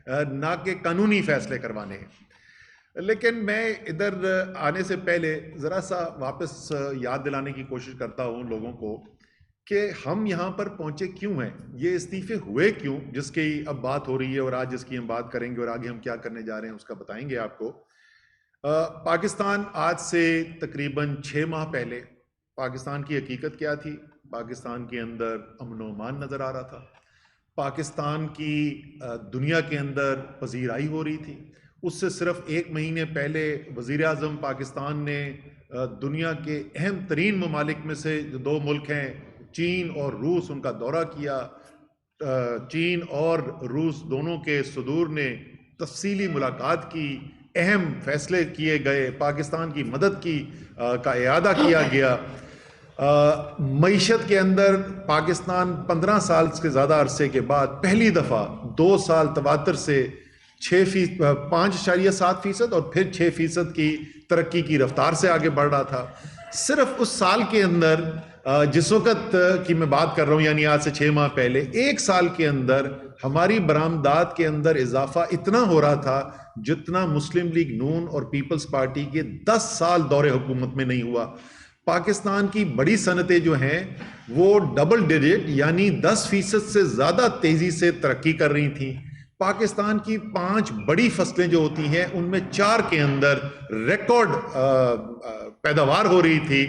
نہ کہ قانونی فیصلے کروانے ہیں۔ لیکن میں ادھر آنے سے پہلے ذرا سا واپس یاد دلانے کی کوشش کرتا ہوں لوگوں کو کہ ہم یہاں پر پہنچے کیوں ہیں، یہ استعفے ہوئے کیوں، جس کی اب بات ہو رہی ہے اور آج جس کی ہم بات کریں گے اور آگے ہم کیا کرنے جا رہے ہیں اس کا بتائیں گے آپ کو۔ پاکستان آج سے تقریباً 6 ماہ پہلے پاکستان کی حقیقت کیا تھی؟ پاکستان کے اندر امن و امان نظر آ رہا تھا، پاکستان کی دنیا کے اندر پذیرائی ہو رہی تھی۔ اس سے صرف 1 مہینے پہلے وزیر اعظم پاکستان نے دنیا کے اہم ترین ممالک میں سے جو 2 ملک ہیں چین اور روس، ان کا دورہ کیا۔ چین اور روس دونوں کے صدور نے تفصیلی ملاقات کی، اہم فیصلے کیے گئے، پاکستان کی مدد کی کا اعادہ کیا گیا۔ معیشت کے اندر پاکستان 15 سال سے زیادہ عرصے کے بعد پہلی دفعہ 2 سال تواتر سے 5.7% اور پھر 6% کی ترقی کی رفتار سے آگے بڑھ رہا تھا۔ صرف اس سال کے اندر جس وقت کی میں بات کر رہا ہوں، یعنی آج سے 6 ماہ پہلے، 1 سال کے اندر ہماری برآمدات کے اندر اضافہ اتنا ہو رہا تھا جتنا مسلم لیگ نون اور پیپلز پارٹی کے 10 سال دور حکومت میں نہیں ہوا۔ پاکستان کی بڑی صنعتیں جو ہیں وہ ڈبل ڈیجٹ یعنی 10% سے زیادہ تیزی سے ترقی کر رہی تھیں۔ پاکستان کی 5 بڑی فصلیں جو ہوتی ہیں ان میں 4 کے اندر ریکارڈ پیداوار ہو رہی تھی۔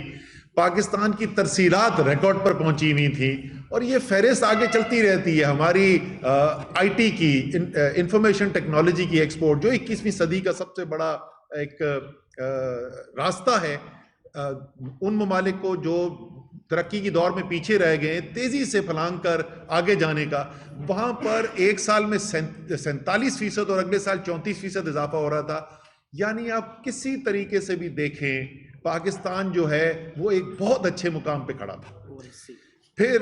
پاکستان کی ترسیلات ریکارڈ پر پہنچی ہوئی تھی، اور یہ فہرست آگے چلتی رہتی ہے۔ ہماری آئی ٹی کی، انفارمیشن ٹیکنالوجی کی ایکسپورٹ جو 21ویں صدی کا سب سے بڑا ایک راستہ ہے ان ممالک کو جو ترقی کی دور میں پیچھے رہ گئے، تیزی سے پھلانگ کر آگے جانے کا، وہاں پر 1 سال میں 47% اور اگلے سال 34% اضافہ ہو رہا تھا۔ یعنی آپ کسی طریقے سے بھی دیکھیں پاکستان جو ہے وہ ایک بہت اچھے مقام پہ کھڑا تھا۔ پھر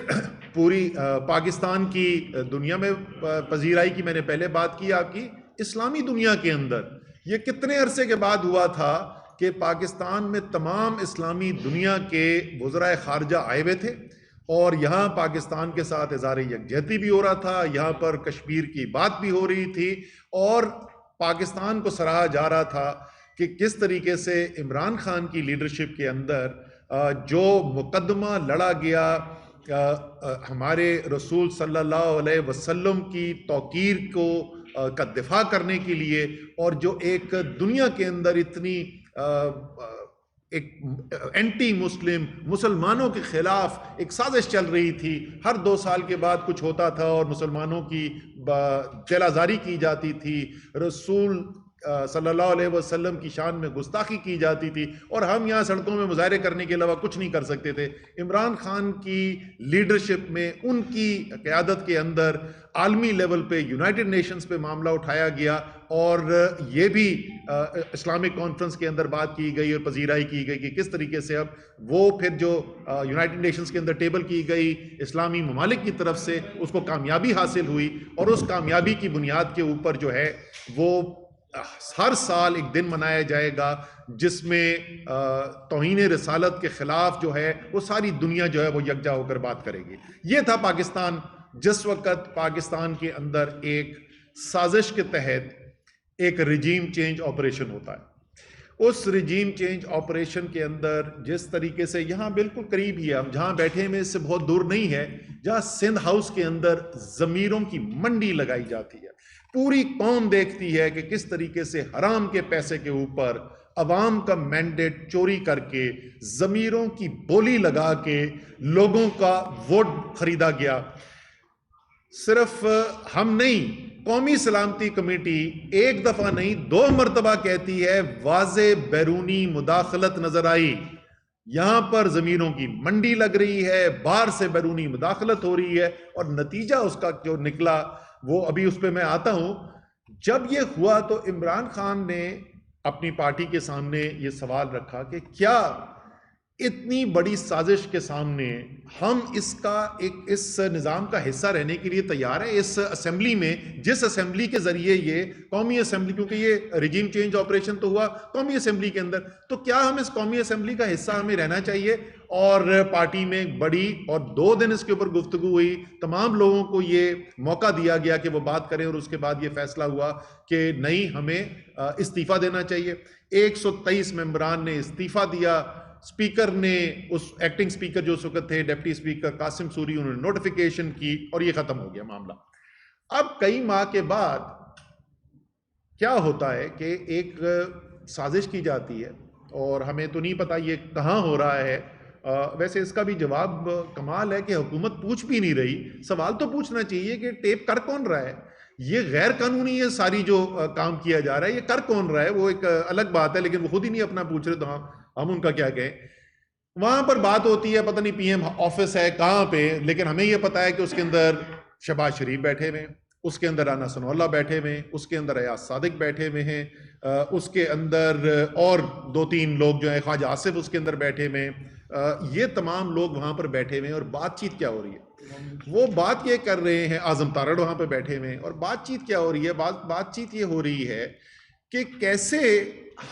پوری پاکستان کی دنیا میں پذیرائی کی میں نے پہلے بات کی آپ کی، اسلامی دنیا کے اندر یہ کتنے عرصے کے بعد ہوا تھا کہ پاکستان میں تمام اسلامی دنیا کے وزرائے خارجہ آئے ہوئے تھے، اور یہاں پاکستان کے ساتھ اظہار یکجہتی بھی ہو رہا تھا، یہاں پر کشمیر کی بات بھی ہو رہی تھی، اور پاکستان کو سراہا جا رہا تھا کہ کس طریقے سے عمران خان کی لیڈرشپ کے اندر جو مقدمہ لڑا گیا ہمارے رسول صلی اللہ علیہ وسلم کی توقیر کا دفاع کرنے کے لیے، اور جو ایک دنیا کے اندر اتنی ایک اینٹی مسلم، مسلمانوں کے خلاف ایک سازش چل رہی تھی، ہر 2 سال کے بعد کچھ ہوتا تھا اور مسلمانوں کی جیل آزاری کی جاتی تھی، رسول صلی اللہ علیہ وسلم کی شان میں گستاخی کی جاتی تھی، اور ہم یہاں سڑکوں میں مظاہرے کرنے کے علاوہ کچھ نہیں کر سکتے تھے۔ عمران خان کی لیڈرشپ میں، ان کی قیادت کے اندر عالمی لیول پہ، یونائٹڈ نیشنز پہ معاملہ اٹھایا گیا، اور یہ بھی اسلامک کانفرنس کے اندر بات کی گئی اور پذیرائی کی گئی کہ کس طریقے سے اب وہ پھر جو یونائٹڈ نیشنز کے اندر ٹیبل کی گئی اسلامی ممالک کی طرف سے، اس کو کامیابی حاصل ہوئی، اور اس کامیابی کی بنیاد کے اوپر جو ہے وہ ہر سال ایک دن منایا جائے گا جس میں توہین رسالت کے خلاف جو ہے وہ ساری دنیا جو ہے وہ یکجا ہو کر بات کرے گی۔ یہ تھا پاکستان جس وقت پاکستان کے اندر ایک سازش کے تحت ایک رجیم چینج آپریشن ہوتا ہے۔ اس رجیم چینج آپریشن کے اندر جس طریقے سے یہاں بالکل قریب ہی ہے، ہم جہاں بیٹھے ہیں اس سے بہت دور نہیں ہے، جہاں سندھ ہاؤس کے اندر ضمیروں کی منڈی لگائی جاتی ہے، پوری قوم دیکھتی ہے کہ کس طریقے سے حرام کے پیسے کے اوپر عوام کا مینڈیٹ چوری کر کے، ضمیروں کی بولی لگا کے لوگوں کا ووٹ خریدا گیا۔ صرف ہم نہیں، قومی سلامتی کمیٹی 1 دفعہ نہیں 2 مرتبہ کہتی ہے واضح بیرونی مداخلت نظر آئی، یہاں پر ضمیروں کی منڈی لگ رہی ہے، باہر سے بیرونی مداخلت ہو رہی ہے، اور نتیجہ اس کا جو نکلا وہ ابھی اس پہ میں آتا ہوں۔ جب یہ ہوا تو عمران خان نے اپنی پارٹی کے سامنے یہ سوال رکھا کہ کیا اتنی بڑی سازش کے سامنے ہم اس نظام کا حصہ رہنے کے لیے تیار ہیں. اس اسمبلی میں, جس اسمبلی کے ذریعے یہ قومی اسمبلی, کیونکہ یہ رجیم چینج آپریشن تو ہوا قومی اسمبلی کے اندر, تو کیا ہم اس قومی اسمبلی کا حصہ ہمیں رہنا چاہیے؟ اور پارٹی میں بڑی, اور 2 دن اس کے اوپر گفتگو ہوئی, تمام لوگوں کو یہ موقع دیا گیا کہ وہ بات کریں, اور اس کے بعد یہ فیصلہ ہوا کہ نہیں, ہمیں استعفیٰ دینا چاہیے. 123 ممبران نے استعفیٰ دیا. اسپیکر نے, اس ایکٹنگ اسپیکر جو اس وقت تھے, ڈپٹی اسپیکر قاسم سوری, انہوں نے نوٹیفیکیشن کی اور یہ ختم ہو گیا معاملہ. اب کئی ماہ کے بعد کیا ہوتا ہے کہ ایک سازش کی جاتی ہے, اور ہمیں تو نہیں پتا یہ کہاں ہو رہا ہے. ویسے اس کا بھی جواب کمال ہے کہ حکومت پوچھ بھی نہیں رہی. سوال تو پوچھنا چاہیے کہ ٹیپ کر کون رہا ہے؟ یہ غیر قانونی ہے ساری جو کام کیا جا رہا ہے, یہ کر کون رہا ہے؟ وہ ایک الگ بات ہے, لیکن وہ خود ہی نہیں اپنا پوچھ رہے, تو ہم ان کا کیا کہیں. وہاں پر بات ہوتی ہے, پتہ نہیں پی ایم آفس ہے کہاں پہ, لیکن ہمیں یہ پتا ہے کہ اس کے اندر شہباز شریف بیٹھے ہوئے ہیں, اس کے اندر رانا ثناء اللہ بیٹھے ہوئے ہیں, اس کے اندر ایاز صادق بیٹھے ہوئے ہیں, اس کے اندر اور 2-3 لوگ جو ہیں, خواجہ آصف اس کے اندر بیٹھے ہوئے ہیں. یہ تمام لوگ وہاں پر بیٹھے ہوئے ہیں, اور بات چیت کیا ہو رہی ہے؟ وہ بات یہ کر رہے ہیں, اعظم تارڑ وہاں پہ بیٹھے ہوئے ہیں, اور بات چیت کیا ہو رہی ہے؟ بات چیت یہ ہو رہی ہے کہ کیسے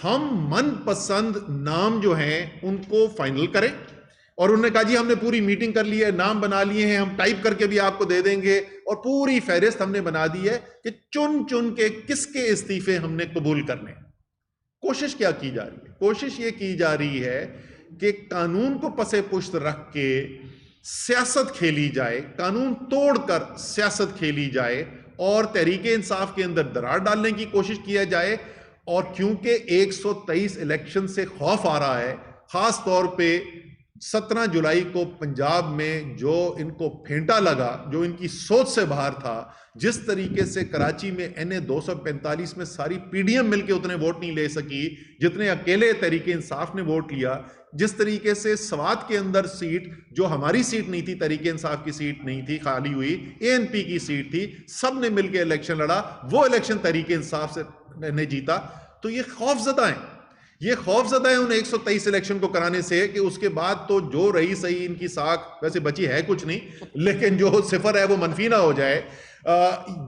ہم من پسند نام جو ہیں ان کو فائنل کریں. اور انہوں نے کہا جی ہم نے پوری میٹنگ کر لی ہے, نام بنا لیے ہیں, ہم ٹائپ کر کے بھی آپ کو دے دیں گے, اور پوری فہرست ہم نے بنا دی ہے کہ چن کے کس کے استعفے ہم نے قبول کرنے. کوشش کیا کی جا رہی ہے؟ کوشش یہ کی جا رہی ہے کہ قانون کو پس پشت رکھ کے سیاست کھیلی جائے, قانون توڑ کر سیاست کھیلی جائے, اور تحریک انصاف کے اندر درار ڈالنے کی کوشش کیا جائے. اور کیونکہ 123 الیکشن سے خوف آ رہا ہے, خاص طور پہ 17 جولائی کو پنجاب میں جو ان کو پھینٹا لگا, جو ان کی سوچ سے باہر تھا, جس طریقے سے کراچی میں NA 245 میں ساری PDM مل کے اتنے ووٹ نہیں لے سکی جتنے اکیلے تحریک انصاف نے ووٹ لیا, جس طریقے سے سوات کے اندر سیٹ جو ہماری سیٹ نہیں تھی, تحریک انصاف کی سیٹ نہیں تھی, خالی ہوئی ANP کی سیٹ تھی, سب نے مل کے الیکشن لڑا, وہ الیکشن تحریک انصاف سے نے جیتا. تو یہ خوف زدہ ہیں, یہ خوف زدہ ہے ان 123 الیکشن کو کرانے سے, کہ اس کے بعد تو جو رہی صحیح ان کی ساکھ ویسے بچی ہے کچھ نہیں, لیکن جو صفر ہے وہ منفی نہ ہو جائے.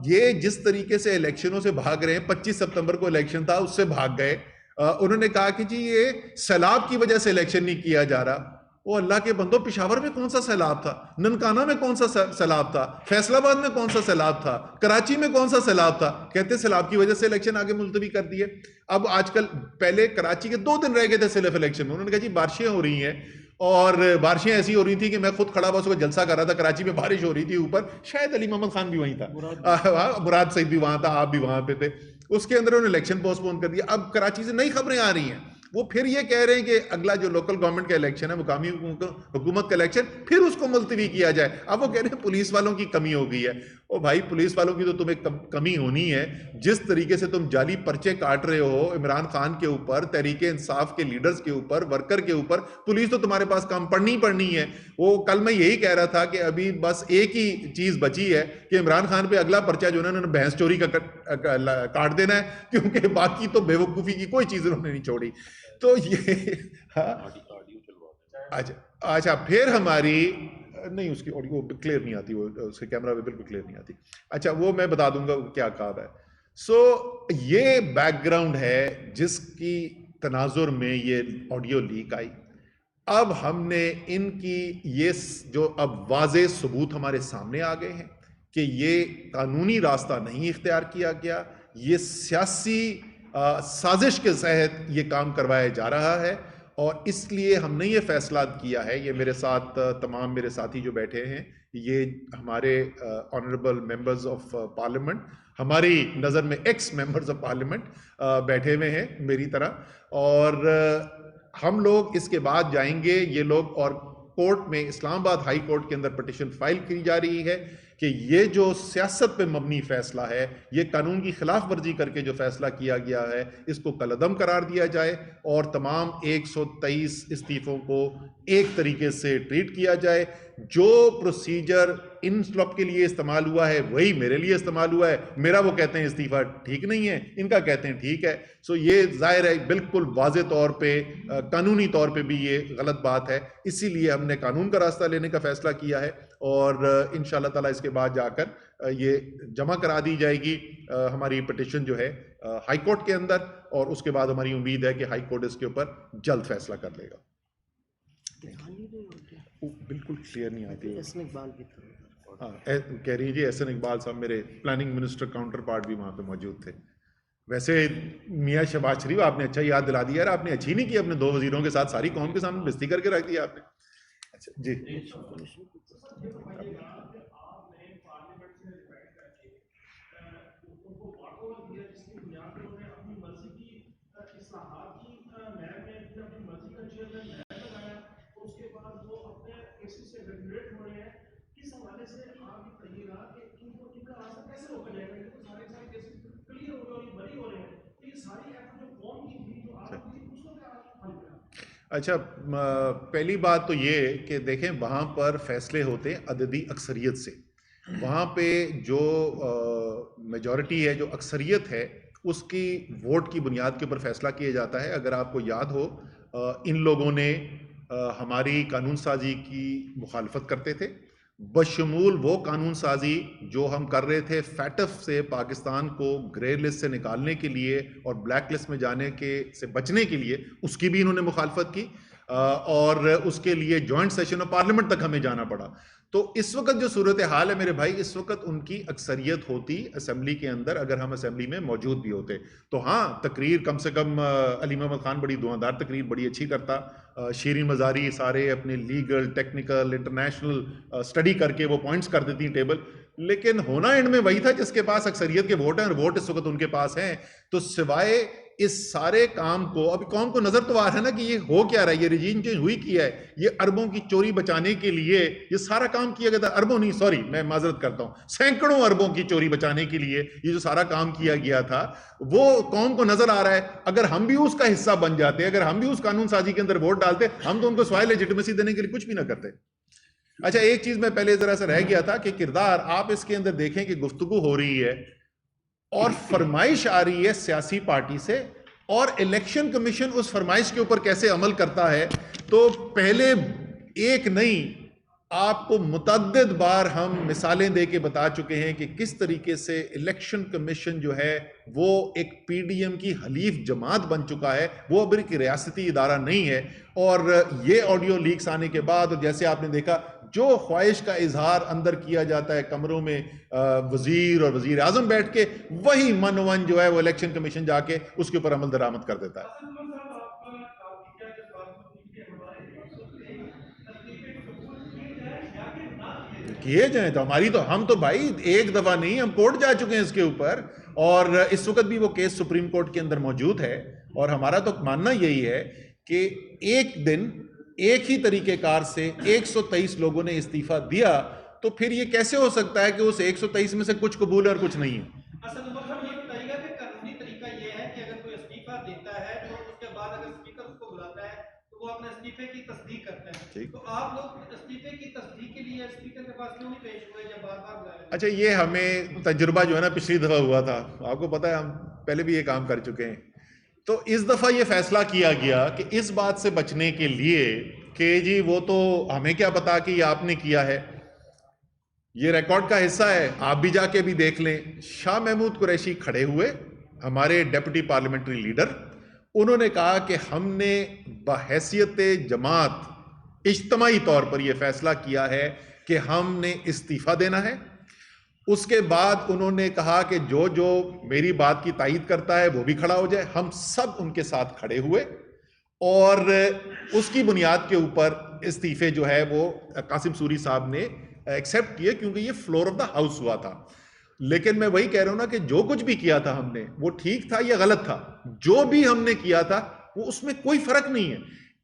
یہ جس طریقے سے الیکشنوں سے بھاگ رہے ہیں, 25 سپتمبر کو الیکشن تھا, اس سے بھاگ گئے. انہوں نے کہا کہ جی یہ سیلاب کی وجہ سے الیکشن نہیں کیا جا رہا. وہ اللہ کے بندو, پشاور میں کون سا سیلاب تھا, ننکانہ میں کون سا سیلاب تھا, فیصل آباد میں کون سا سیلاب تھا, کراچی میں کون سا سیلاب تھا؟ کہتے سیلاب کی وجہ سے الیکشن آگے ملتوی کر دیے. اب آج کل, پہلے کراچی کے 2 دن رہ گئے تھے صرف الیکشن میں, انہوں نے کہا جی بارشیں ہو رہی ہیں, اور بارشیں ایسی ہو رہی تھی کہ میں خود کھڑا ہوا اس کو جلسہ کر رہا تھا, کراچی میں بارش ہو رہی تھی اوپر, شاید علی محمد خان بھی وہیں تھا, مراد سعید بھی وہاں تھا, آپ بھی وہاں پہ تھے. اس کے اندر انہوں نے الیکشن پوسٹ پون کر دیا. اب کراچی سے نئی خبریں آ رہی ہیں, وہ پھر یہ کہہ رہے ہیں کہ اگلا جو لوکل گورنمنٹ کا الیکشن ہے, مقامی حکومت کا الیکشن, پھر اس کو ملتوی کیا جائے. اب وہ کہہ رہے ہیں پولیس والوں کی کمی ہو گئی ہے. او بھائی, پولیس والوں کی تو تمہیں کمی ہونی ہے. جس طریقے سے تم جعلی پرچے کاٹ رہے ہو عمران خان کے اوپر, تحریک انصاف کے لیڈرز کے اوپر, ورکر کے اوپر, پولیس تو تمہارے پاس کام پڑنی ہے. وہ کل میں یہی کہہ رہا تھا کہ ابھی بس ایک ہی چیز بچی ہے کہ عمران خان پہ اگلا پرچہ جو ہے انہوں نے بھینس چوری کا کاٹ دینا ہے, کیونکہ باقی تو بے وقوفی کی کوئی چیز انہوں نے نہیں چھوڑی. تو یہ اچھا, پھر ہماری نہیں, اس کی آڈیو کلیئر نہیں آتی, وہ اس کے کیمرہ پہ بالکل کلیئر نہیں آتی. اچھا, وہ میں بتا دوں گا کیا کہا ہے. سو یہ بیک گراؤنڈ ہے جس کی تناظر میں یہ آڈیو لیک آئی. اب ہم نے ان کی یہ جو اب واضح ثبوت ہمارے سامنے آ گئے ہیں کہ یہ قانونی راستہ نہیں اختیار کیا گیا, یہ سیاسی سازش کے تحت یہ کام کروایا جا رہا ہے. اور اس لیے ہم نے یہ فیصلہ کیا ہے, یہ میرے ساتھ تمام میرے ساتھی جو بیٹھے ہیں, یہ ہمارے آنریبل ممبرز آف پارلیمنٹ, ہماری نظر میں ایکس ممبرز آف پارلیمنٹ بیٹھے ہوئے ہیں میری طرح, اور ہم لوگ اس کے بعد جائیں گے. یہ لوگ اور کورٹ میں, اسلام آباد ہائی کورٹ کے اندر پٹیشن فائل کی جا رہی ہے کہ یہ جو سیاست پہ مبنی فیصلہ ہے، یہ قانون کی خلاف ورزی کر کے جو فیصلہ کیا گیا ہے، اس کو کالعدم قرار دیا جائے اور تمام 123 استعفوں کو ایک طریقے سے ٹریٹ کیا جائے. جو پروسیجر ان سلوپ کے لیے استعمال ہوا ہے وہی میرے لیے استعمال ہوا ہے. میرا وہ کہتے ہیں استعفیٰ ٹھیک نہیں ہے، ان کا کہتے ہیں ٹھیک ہے. سو یہ ظاہر ہے بالکل واضح طور پہ قانونی طور پہ بھی یہ غلط بات ہے. اسی لیے ہم نے قانون کا راستہ لینے کا فیصلہ کیا ہے اور انشاءاللہ تعالیٰ اس کے بعد جا کر یہ جمع کرا دی جائے گی ہماری پٹیشن جو ہے ہائی کورٹ کے اندر، اور اس کے بعد ہماری امید ہے کہ ہائی کورٹ اس کے اوپر جلد فیصلہ کر لے گا. بالکل کلیئر نہیں آتی. ہاں کہہ رہی جی احسن اقبال صاحب میرے پلاننگ منسٹر کاؤنٹر پارٹ بھی وہاں پہ موجود تھے. ویسے میاں شہباز شریف آپ نے اچھا یاد دلا دیا یار، آپ نے اچھی نہیں کی اپنے 2 وزیروں کے ساتھ ساری قوم کے سامنے بےزتی کر کے رکھ دیا آپ نے. اچھا جی اچھا پہلی بات تو یہ کہ دیکھیں وہاں پر فیصلے ہوتے ہیں عددی اکثریت سے. وہاں پہ جو میجورٹی ہے، جو اکثریت ہے، اس کی ووٹ کی بنیاد کے اوپر فیصلہ کیا جاتا ہے. اگر آپ کو یاد ہو ان لوگوں نے ہماری قانون سازی کی مخالفت کرتے تھے، بشمول وہ قانون سازی جو ہم کر رہے تھے فیٹف سے پاکستان کو گرے لسٹ سے نکالنے کے لیے اور بلیک لسٹ میں جانے کے سے بچنے کے لیے، اس کی بھی انہوں نے مخالفت کی اور اس کے لیے جوائنٹ سیشن آف پارلیمنٹ تک ہمیں جانا پڑا. تو اس وقت جو صورتحال ہے میرے بھائی، اس وقت ان کی اکثریت ہوتی اسمبلی کے اندر، اگر ہم اسمبلی میں موجود بھی ہوتے تو ہاں تقریر کم سے کم علی محمد خان بڑی دعاندار تقریر بڑی اچھی کرتا، شیریں مزاری سارے اپنے لیگل ٹیکنیکل انٹرنیشنل اسٹڈی کر کے وہ پوائنٹس کر دیتی ٹیبل. لیکن ہونا اینڈ میں وہی تھا جس کے پاس اکثریت کے ووٹ ہیں، اور ووٹ اس وقت ان کے پاس ہیں. تو سوائے اس سارے کام کو ابھی قوم کو نظر تو آ رہا ہے نا کہ یہ ہو کیا رہا ہے، یہ رجیم چینج ہوئی کیا ہے، یہ اربوں کی چوری بچانے کے لیے یہ سارا کام کیا گیا تھا. اربوں نہیں، سوری میں معذرت کرتا ہوں، سینکڑوں اربوں کی چوری بچانے کے لیے یہ جو سارا کام کیا گیا تھا وہ قوم کو نظر آ رہا ہے. اگر ہم بھی اس کا حصہ بن جاتے، اگر ہم بھی اس قانون سازی کے اندر ووٹ ڈالتے، ہم تو ان کو سوائے لیجٹمیسی دینے کے لیے کچھ بھی نہ کرتے. اچھا ایک چیز میں پہلے ذرا سا رہ گیا تھا کہ کردار آپ اس کے اندر دیکھیں کہ گفتگو ہو رہی ہے اور فرمائش آ رہی ہے سیاسی پارٹی سے، اور الیکشن کمیشن اس فرمائش کے اوپر کیسے عمل کرتا ہے. تو پہلے ایک نہیں، آپ کو متعدد بار ہم مثالیں دے کے بتا چکے ہیں کہ کس طریقے سے الیکشن کمیشن جو ہے وہ ایک پی ڈی ایم کی حلیف جماعت بن چکا ہے، وہ اب ایک ریاستی ادارہ نہیں ہے. اور یہ آڈیو لیکس آنے کے بعد جیسے آپ نے دیکھا جو خواہش کا اظہار اندر کیا جاتا ہے کمروں میں وزیر اور وزیر اعظم بیٹھ کے، وہی منون جو ہے وہ الیکشن کمیشن جا کے اس کے اوپر عمل درآمد کر دیتا ہے. کیے جائیں تو ہماری تو ہم تو بھائی ایک دفعہ نہیں، ہم کورٹ جا چکے ہیں اس کے اوپر، اور اس وقت بھی وہ کیس سپریم کورٹ کے اندر موجود ہے. اور ہمارا تو ماننا یہی ہے کہ ایک دن ایک ہی طریقہ کار سے 123 لوگوں نے استعفیٰ دیا، تو پھر یہ کیسے ہو سکتا ہے کہ اس 123 میں سے کچھ قبول ہے اور کچھ نہیں ہے؟ قانونی طریقہ یہ ہے کہ اگر کوئی استعفیٰ دیتا ہے تو اس کے بعد اگر اسپیکر اس کو بلاتا ہے تو وہ اپنے استعفے کی تصدیق کرتا ہے. تو آپ لوگ استعفے کی تصدیق کے لیے اسپیکر کے پاس کیوں نہیں پیش ہوئے جب بار بار بلائے؟ اچھا یہ ہمیں تجربہ جو ہے نا پچھلی دفعہ ہوا تھا، آپ کو پتہ ہے ہم پہلے بھی یہ کام کر چکے ہیں. تو اس دفعہ یہ فیصلہ کیا گیا کہ اس بات سے بچنے کے لیے کہ جی وہ تو ہمیں کیا پتا کہ یہ آپ نے کیا ہے، یہ ریکارڈ کا حصہ ہے، آپ بھی جا کے بھی دیکھ لیں. شاہ محمود قریشی کھڑے ہوئے، ہمارے ڈیپٹی پارلیمنٹری لیڈر، انہوں نے کہا کہ ہم نے بحیثیت جماعت اجتماعی طور پر یہ فیصلہ کیا ہے کہ ہم نے استعفیٰ دینا ہے. اس کے بعد انہوں نے کہا کہ جو جو میری بات کی تائید کرتا ہے وہ بھی کھڑا ہو جائے. ہم سب ان کے ساتھ کھڑے ہوئے اور اس کی بنیاد کے اوپر استعفے جو ہے وہ قاسم سوری صاحب نے ایکسیپٹ کیے، کیونکہ یہ فلور آف دا ہاؤس ہوا تھا. لیکن میں وہی کہہ رہا ہوں نا کہ جو کچھ بھی کیا تھا ہم نے وہ ٹھیک تھا یا غلط تھا، جو بھی ہم نے کیا تھا وہ اس میں کوئی فرق نہیں ہے.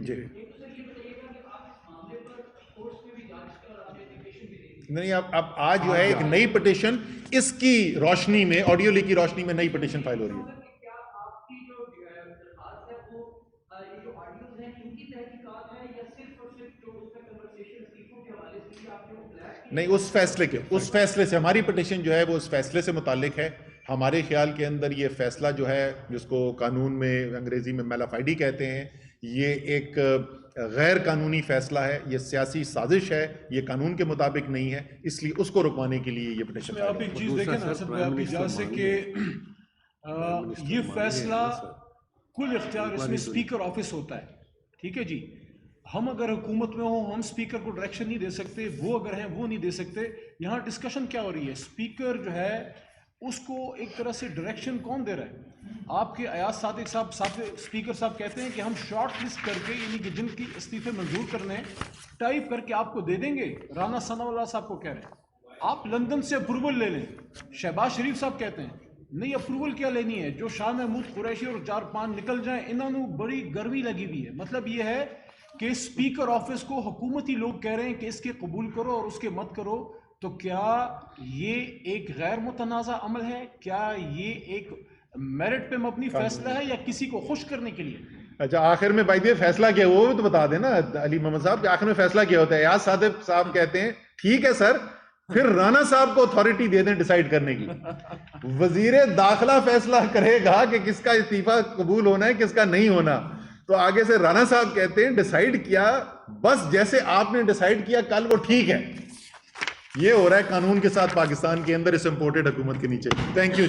جی نہیں، اب آج جو ہے ایک نئی پٹیشن اس کی روشنی میں، آڈیو لیک کی روشنی میں نئی پٹیشن فائل ہو رہی ہے. نہیں، اس فیصلے سے ہماری پٹیشن جو ہے وہ اس فیصلے سے متعلق ہے. ہمارے خیال کے اندر یہ فیصلہ جو ہے، جس کو قانون میں انگریزی میں میلافائڈی کہتے ہیں، یہ ایک غیر قانونی فیصلہ ہے، یہ سیاسی سازش ہے، یہ قانون کے مطابق نہیں ہے، اس لیے اس کو رکوانے کے لیے یہ پٹیشن. آپ ایک چیز دیکھیں نا اسد بھائی، آپ کی اجازت سے کہ یہ فیصلہ کل اختیار اس میں اسپیکر آفس ہوتا ہے. ٹھیک ہے جی، ہم اگر حکومت میں ہوں، ہم اسپیکر کو ڈائریکشن نہیں دے سکتے، وہ اگر ہیں وہ نہیں دے سکتے. یہاں ڈسکشن کیا ہو رہی ہے؟ اسپیکر جو ہے اس کو ایک طرح سے ڈائریکشن کون دے رہا ہے؟ آپ کے ایاز صادق صاحب اسپیکر صاحب کہتے ہیں کہ ہم شارٹ لسٹ کر کے، یعنی کہ جن کی استعفے منظور کرنے ٹائپ کر کے آپ کو دے دیں گے. رانا ثناء اللہ صاحب کو کہہ رہے ہیں آپ لندن سے اپروول لے لیں. شہباز شریف صاحب کہتے ہیں نہیں، اپروول کیا لینی ہے، جو شاہ محمود قریشی اور 4-5 نکل جائیں. انہوں نے بڑی گرمی لگی ہوئی ہے. مطلب یہ ہے کہ اسپیکر آفس کو حکومتی لوگ کہہ رہے ہیں کہ اس کے قبول کرو اور اس کے مت کرو. تو کیا یہ ایک غیر متنازع عمل ہے؟ کیا یہ ایک میرٹ پہ مبنی فیصلہ ہے یا کسی کو خوش کرنے کے لیے؟ اچھا، آخر میں بھائی فیصلہ کیا وہ بھی تو بتا دینا علی محمد صاحب کہ آخر میں فیصلہ کیا ہوتا ہے. ایاز صادق صاحب کہتے ہیں ٹھیک ہے سر، پھر رانا صاحب کو اتھارٹی دے دیں ڈیسائیڈ کرنے کی. وزیر داخلہ فیصلہ کرے گا کہ کس کا استعفیٰ قبول ہونا ہے، کس کا نہیں ہونا. تو آگے سے رانا صاحب کہتے ہیں ڈیسائیڈ کیا، بس جیسے آپ نے ڈیسائیڈ کیا کل وہ ٹھیک ہے. یہ ہو رہا ہے قانون کے ساتھ پاکستان کے اندر اس امپورٹڈ حکومت کے نیچے. Thank you.